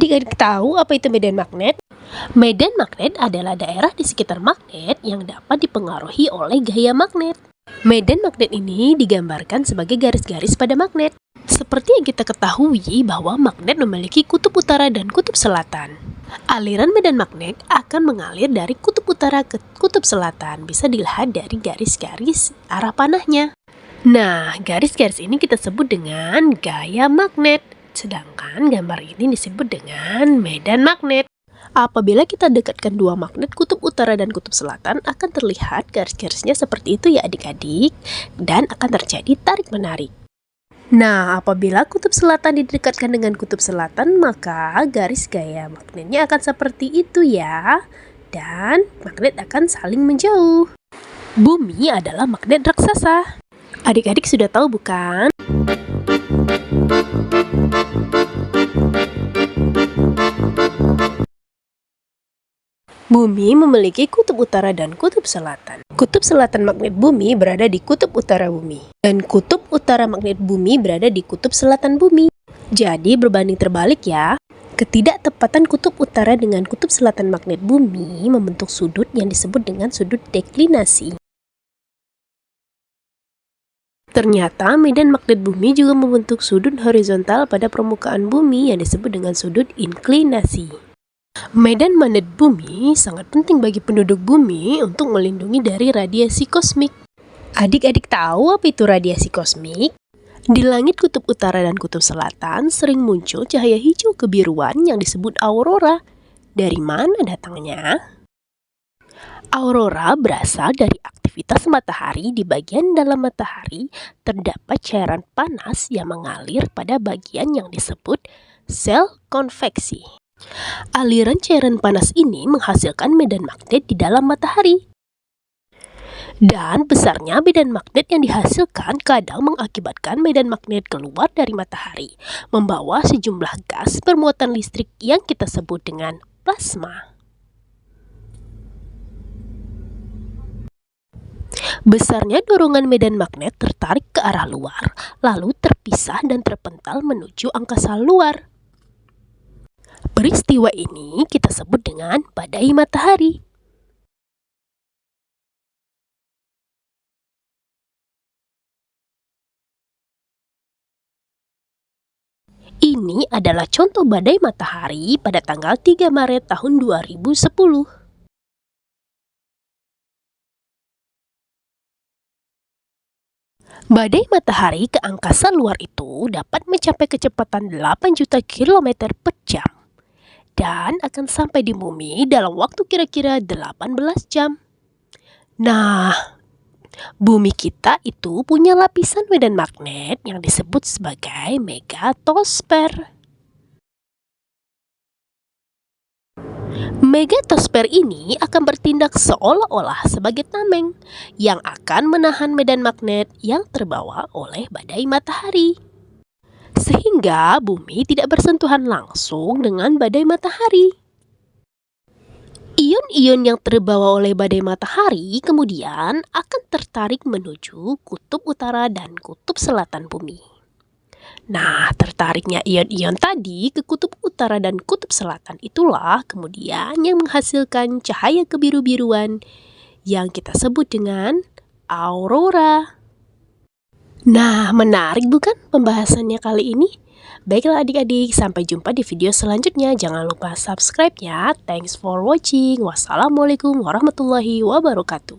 Adik-adik tahu apa itu medan magnet? Medan magnet adalah daerah di sekitar magnet yang dapat dipengaruhi oleh gaya magnet. Medan magnet ini digambarkan sebagai garis-garis pada magnet. Seperti yang kita ketahui bahwa magnet memiliki kutub utara dan kutub selatan. Aliran medan magnet akan mengalir dari kutub utara ke kutub selatan. Bisa dilihat dari garis-garis arah panahnya. Nah, garis-garis ini kita sebut dengan gaya magnet. Sedangkan gambar ini disebut dengan medan magnet. Apabila kita dekatkan dua magnet kutub utara dan kutub selatan, akan terlihat garis-garisnya seperti itu ya adik-adik, dan akan terjadi tarik-menarik. Nah, apabila kutub selatan didekatkan dengan kutub selatan, maka garis gaya magnetnya akan seperti itu ya, dan magnet akan saling menjauh. Bumi adalah magnet raksasa. Adik-adik sudah tahu bukan? Bumi memiliki kutub utara dan kutub selatan. Kutub selatan magnet bumi berada di kutub utara bumi. Dan kutub utara magnet bumi berada di kutub selatan bumi. Jadi berbanding terbalik ya. Ketidaktepatan kutub utara dengan kutub selatan magnet bumi membentuk sudut yang disebut dengan sudut deklinasi. Ternyata medan magnet bumi juga membentuk sudut horizontal pada permukaan bumi yang disebut dengan sudut inklinasi. Medan magnet bumi sangat penting bagi penduduk bumi untuk melindungi dari radiasi kosmik. Adik-adik tahu apa itu radiasi kosmik? Di langit kutub utara dan kutub selatan sering muncul cahaya hijau kebiruan yang disebut aurora. Dari mana datangnya? Aurora berasal dari aktivitas matahari. Di bagian dalam matahari terdapat cairan panas yang mengalir pada bagian yang disebut sel konveksi. Aliran cairan panas ini menghasilkan medan magnet di dalam matahari. Dan besarnya medan magnet yang dihasilkan kadang mengakibatkan medan magnet keluar dari matahari, membawa sejumlah gas bermuatan listrik yang kita sebut dengan plasma. Besarnya dorongan medan magnet tertarik ke arah luar, lalu terpisah dan terpental menuju angkasa luar. Peristiwa ini kita sebut dengan badai matahari. Ini adalah contoh badai matahari pada tanggal 3 Maret tahun 2010. Badai matahari ke angkasa luar itu dapat mencapai kecepatan 8 juta kilometer per jam. Dan akan sampai di bumi dalam waktu kira-kira 18 jam. Nah, bumi kita itu punya lapisan medan magnet yang disebut sebagai megatosfer. Megatosfer ini akan bertindak seolah-olah sebagai tameng yang akan menahan medan magnet yang terbawa oleh badai matahari. Sehingga bumi tidak bersentuhan langsung dengan badai matahari. Ion-ion yang terbawa oleh badai matahari kemudian akan tertarik menuju kutub utara dan kutub selatan bumi. Nah, tertariknya ion-ion tadi ke kutub utara dan kutub selatan itulah kemudian yang menghasilkan cahaya kebiru-biruan yang kita sebut dengan aurora. Nah, menarik bukan pembahasannya kali ini? Baiklah adik-adik, sampai jumpa di video selanjutnya. Jangan lupa subscribe ya. Thanks for watching. Wassalamualaikum warahmatullahi wabarakatuh.